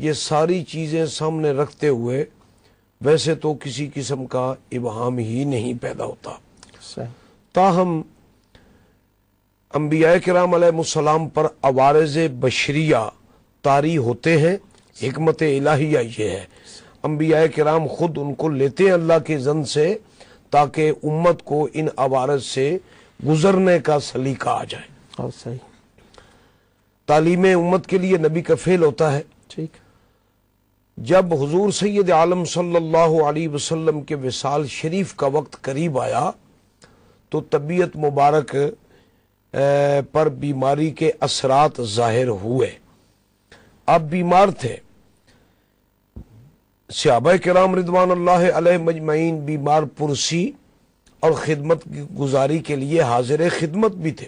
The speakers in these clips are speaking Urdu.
یہ ساری چیزیں سامنے رکھتے ہوئے ویسے تو کسی قسم کا ابہام ہی نہیں پیدا ہوتا، تاہم انبیاء کرام علیہ السلام پر عوارض بشریہ طاری ہوتے ہیں۔ حکمت الہیہ یہ ہے، انبیاء کرام خود ان کو لیتے ہیں اللہ کے اذن سے تاکہ امت کو ان عوارض سے گزرنے کا سلیقہ آ جائے۔ اور صحیح تعلیم امت کے لیے نبی کا فعل ہوتا ہے۔ ٹھیک، جب حضور سید عالم صلی اللہ علیہ وسلم کے وصال شریف کا وقت قریب آیا تو طبیعت مبارک پر بیماری کے اثرات ظاہر ہوئے۔ آپ بیمار تھے، صحابہ کرام رضوان اللہ علیہ مجمعین بیمار پرسی اور خدمت گزاری کے لیے حاضر خدمت بھی تھے۔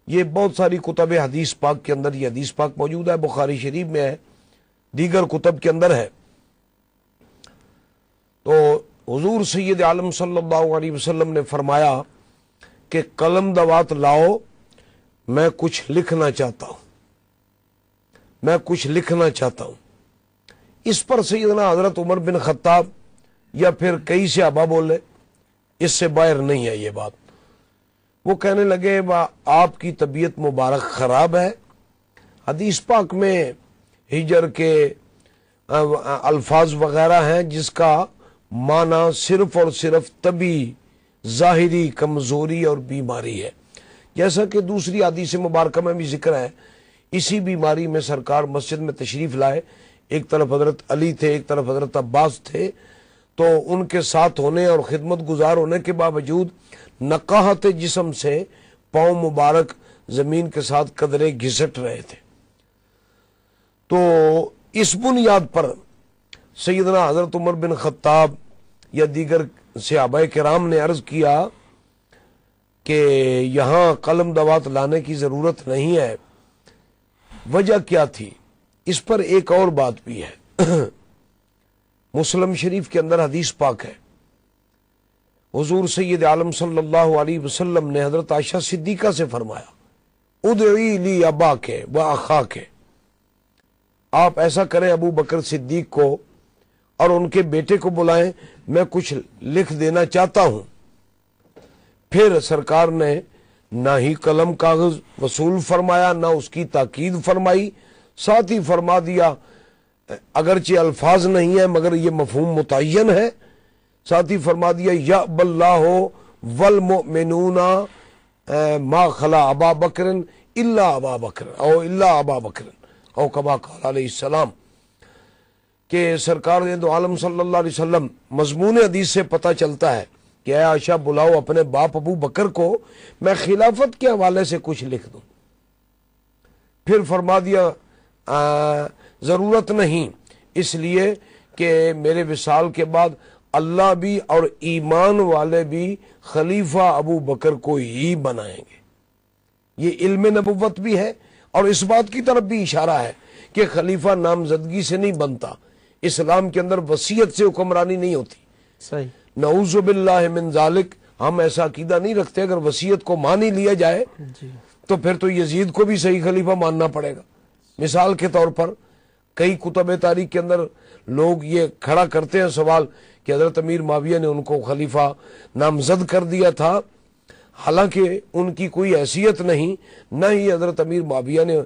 یہ بہت ساری کتب حدیث پاک کے اندر یہ حدیث پاک موجود ہے، بخاری شریف میں ہے، دیگر کتب کے اندر ہے۔ تو حضور سید عالم صلی اللہ علیہ وسلم نے فرمایا کہ قلم دوات لاؤ، میں کچھ لکھنا چاہتا ہوں، میں کچھ لکھنا چاہتا ہوں۔ اس پر سیدنا حضرت عمر بن خطاب یا پھر کئی صحابہ بولے، اس سے باہر نہیں ہے یہ بات۔ وہ کہنے لگے آپ کی طبیعت مبارک خراب ہے۔ حدیث پاک میں ہجر کے الفاظ وغیرہ ہیں جس کا معنی صرف اور صرف طبی ظاہری کمزوری اور بیماری ہے، جیسا کہ دوسری حدیث مبارکہ میں بھی ذکر ہے۔ اسی بیماری میں سرکار مسجد میں تشریف لائے، ایک طرف حضرت علی تھے، ایک طرف حضرت عباس تھے، تو ان کے ساتھ ہونے اور خدمت گزار ہونے کے باوجود نقاہت جسم سے پاؤں مبارک زمین کے ساتھ قدرے گھسٹ رہے تھے۔ تو اس بنیاد پر سیدنا حضرت عمر بن خطاب یا دیگر صحابہ کرام نے عرض کیا کہ یہاں قلم دوات لانے کی ضرورت نہیں ہے۔ وجہ کیا تھی؟ اس پر ایک اور بات بھی ہے۔ مسلم شریف کے اندر حدیث پاک ہے، حضور سید عالم صلی اللہ علیہ وسلم نے حضرت عائشہ صدیقہ سے فرمایا ادعی لی اباک و اخاک، آپ ایسا کریں ابو بکر صدیق کو اور ان کے بیٹے کو بلائیں، میں کچھ لکھ دینا چاہتا ہوں۔ پھر سرکار نے نہ ہی قلم کاغذ وصول فرمایا، نہ اس کی تاکید فرمائی، ساتھ ہی فرما دیا اگرچہ الفاظ نہیں ہیں مگر یہ مفہوم متعین ہے، ساتھ ہی فرما دیا یأبی اللہ والمؤمنون ما خلا ابا بکر الا ابا بکر او الا ابا بکر او کما قال علیہ السلام، کہ سرکار دو عالم صلی اللہ علیہ وسلم مضمون حدیث سے پتہ چلتا ہے کہ اے عائشہ بلاؤ اپنے باپ ابو بکر کو، میں خلافت کے حوالے سے کچھ لکھ دوں۔ پھر فرما دیا ضرورت نہیں، اس لیے کہ میرے وصال کے بعد اللہ بھی اور ایمان والے بھی خلیفہ ابو بکر کو ہی بنائیں گے۔ یہ علم نبوت بھی ہے اور اس بات کی طرف بھی اشارہ ہے کہ خلیفہ نامزدگی سے نہیں بنتا، اسلام کے اندر وصیت سے حکمرانی نہیں ہوتی۔ صحیح، نعوذ باللہ من ذالک، ہم ایسا عقیدہ نہیں رکھتے، اگر وصیت کو مان ہی لیا جائے تو پھر تو یزید کو بھی صحیح خلیفہ ماننا پڑے گا۔ مثال کے طور پر کئی کتب تاریخ کے اندر لوگ یہ کھڑا کرتے ہیں سوال کہ حضرت امیر معاویہ نے ان کو خلیفہ نامزد کر دیا تھا، حالانکہ ان کی کوئی حیثیت نہیں، نہ ہی حضرت امیر معاویہ نے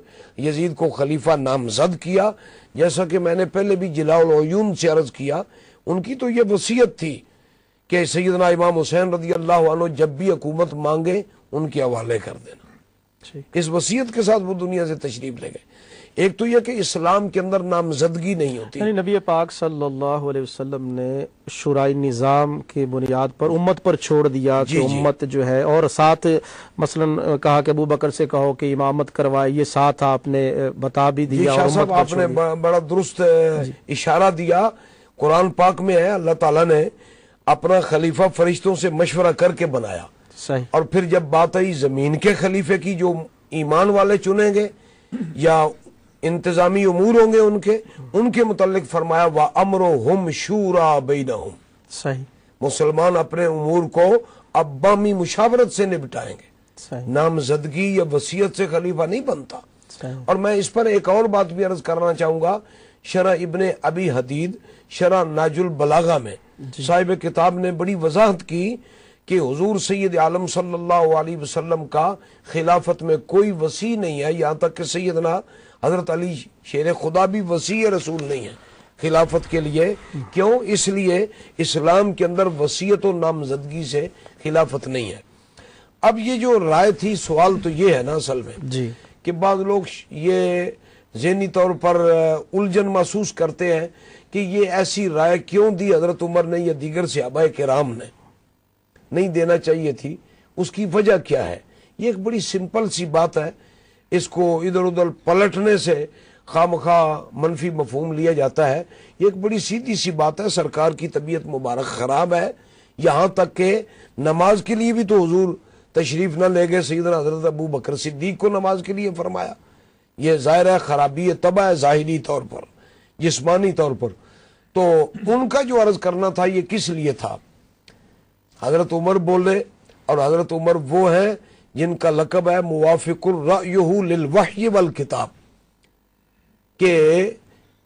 یزید کو خلیفہ نامزد کیا۔ جیسا کہ میں نے پہلے بھی جلاء العیون سے عرض کیا، ان کی تو یہ وصیت تھی کہ سیدنا امام حسین رضی اللہ عنہ جب بھی حکومت مانگے ان کے حوالے کر دینا۔ اس وصیت کے ساتھ وہ دنیا سے تشریف لے گئے۔ ایک تو یہ کہ اسلام کے اندر نامزدگی نہیں ہوتی، یعنی نبی پاک صلی اللہ علیہ وسلم نے شورائے نظام کی بنیاد پر امت پر چھوڑ دیا کہ امت جو ہے، اور ساتھ مثلا کہا کہ ابو بکر سے کہو کہ امامت کروائے، یہ ساتھ آپ نے بتا بھی دیا۔ شاہ صاحب آپ نے بڑا درست اشارہ دیا، قرآن پاک میں ہے اللہ تعالیٰ نے اپنا خلیفہ فرشتوں سے مشورہ کر کے بنایا، اور پھر جب بات آئی زمین کے خلیفے کی جو ایمان والے چنیں گے یا انتظامی امور ہوں گے ان کے متعلق فرمایا وَأَمْرُهُمْ شُورَى بَيْنَهُمْ، صحیح، مسلمان اپنے امور کو اب بامی مشاورت سے نپٹائیں گے، نامزدگی یا وصیت سے خلیفہ نہیں بنتا۔ اور میں اس پر ایک اور بات بھی عرض کرنا چاہوں گا شرح ابن ابی حدید شرح ناج البلاغہ میں صاحب کتاب نے بڑی وضاحت کی کہ حضور سید عالم صلی اللہ علیہ وسلم کا خلافت میں کوئی وصی نہیں ہے، یہاں تک کہ سیدنا حضرت علی شیر خدا بھی وصی رسول نہیں ہے خلافت کے لیے۔ کیوں؟ اس لیے اسلام کے اندر وصیت و نامزدگی سے خلافت نہیں ہے۔ اب یہ جو رائے تھی، سوال تو یہ ہے نا اصل میں جی کہ بعض لوگ یہ ذہنی طور پر الجھن محسوس کرتے ہیں کہ یہ ایسی رائے کیوں دی حضرت عمر نے یا دیگر صحابہ کرام نے، نہیں دینا چاہیے تھی، اس کی وجہ کیا ہے؟ یہ ایک بڑی سمپل سی بات ہے، اس کو ادھر ادھر پلٹنے سے خواہ منفی مفہوم لیا جاتا ہے۔ یہ ایک بڑی سیدھی سی بات ہے، سرکار کی طبیعت مبارک خراب ہے، یہاں تک کہ نماز کے لیے بھی تو حضور تشریف نہ لے گئے، سیدنا حضرت ابو بکر صدیق کو نماز کے لیے فرمایا۔ یہ ظاہر ہے خرابی طبع ہے، ظاہری طور پر، جسمانی طور پر۔ تو ان کا جو عرض کرنا تھا یہ کس لیے تھا؟ حضرت عمر بولے، اور حضرت عمر وہ ہیں جن کا لقب ہے موافق الرأیہ للوحی والکتاب، کہ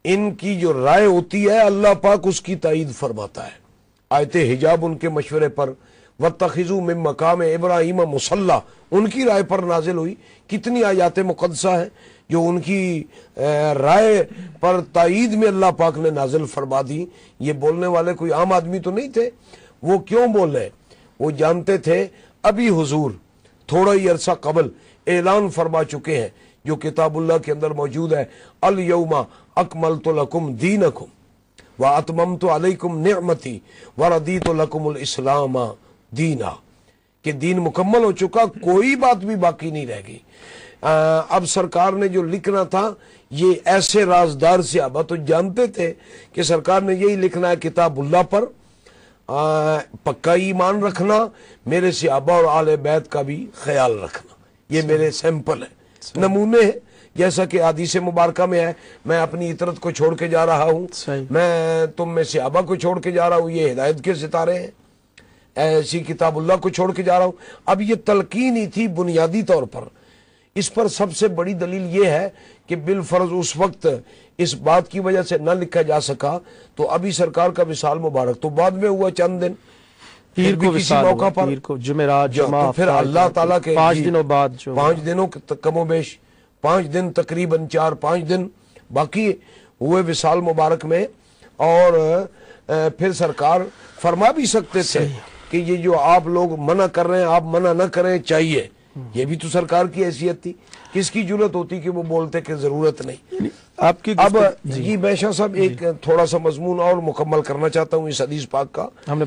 ان کی جو رائے ہوتی ہے اللہ پاک اس کی تائید فرماتا ہے۔ آیت حجاب ان کے مشورے پر، وَاتَّخِذُوا مِن مَّقَامِ إِبْرَاهِيمَ مُصَلَّى ان کی رائے پر نازل ہوئی۔ کتنی آیات مقدسہ ہیں جو ان کی رائے پر تائید میں اللہ پاک نے نازل فرما دی۔ یہ بولنے والے کوئی عام آدمی تو نہیں تھے۔ وہ کیوں بولے؟ وہ جانتے تھے ابھی حضور تھوڑا ہی عرصہ قبل اعلان فرما چکے ہیں جو کتاب اللہ کے اندر موجود ہے، الیوم اکملت لکم دینکم واتممت علیکم نعمتی وردیت لکم الاسلام دینا، کہ دین مکمل ہو چکا، کوئی بات بھی باقی نہیں رہ گئی۔ اب سرکار نے جو لکھنا تھا، یہ ایسے رازدار صحابہ تو جانتے تھے کہ سرکار نے یہی لکھنا ہے کتاب اللہ پر، پکا ایمان رکھنا، میرے صحابہ اور آل بیت کا بھی خیال رکھنا۔ یہ میرے سیمپل ہیں، نمونے ہیں، جیسا کہ حدیث مبارکہ میں ہے، میں اپنی اطرت کو چھوڑ کے جا رہا ہوں، میں تم میں صحابہ کو چھوڑ کے جا رہا ہوں، یہ ہدایت کے ستارے ہیں، ایسی کتاب اللہ کو چھوڑ کے جا رہا ہوں۔ اب یہ تلقین ہی تھی بنیادی طور پر۔ اس پر سب سے بڑی دلیل یہ ہے کہ بالفرض اس وقت اس بات کی وجہ سے نہ لکھا جا سکا تو ابھی سرکار کا وصال مبارک تو بعد میں ہوا، چند دن پیر کو کسی موقع پر، پیر کو جمعرات جمعہ، پھر اللہ تعالیٰ کے 5 دنوں بعد، جو 5 دنوں کم و بیش 5 دن تقریباً 4-5 دن باقی ہوئے وصال مبارک میں۔ اور پھر سرکار فرما بھی سکتے تھے کہ یہ جو آپ لوگ منع کر رہے ہیں آپ منع نہ کریں، چاہیے، یہ بھی تو سرکار کی حیثیت تھی۔ کس کی جرت ہوتی کہ وہ بولتے کہ ضرورت نہیں؟ آپ کی اب جی بے شک صاحب ایک تھوڑا سا مضمون اور مکمل کرنا چاہتا ہوں اس حدیث پاک کا۔ ہم نے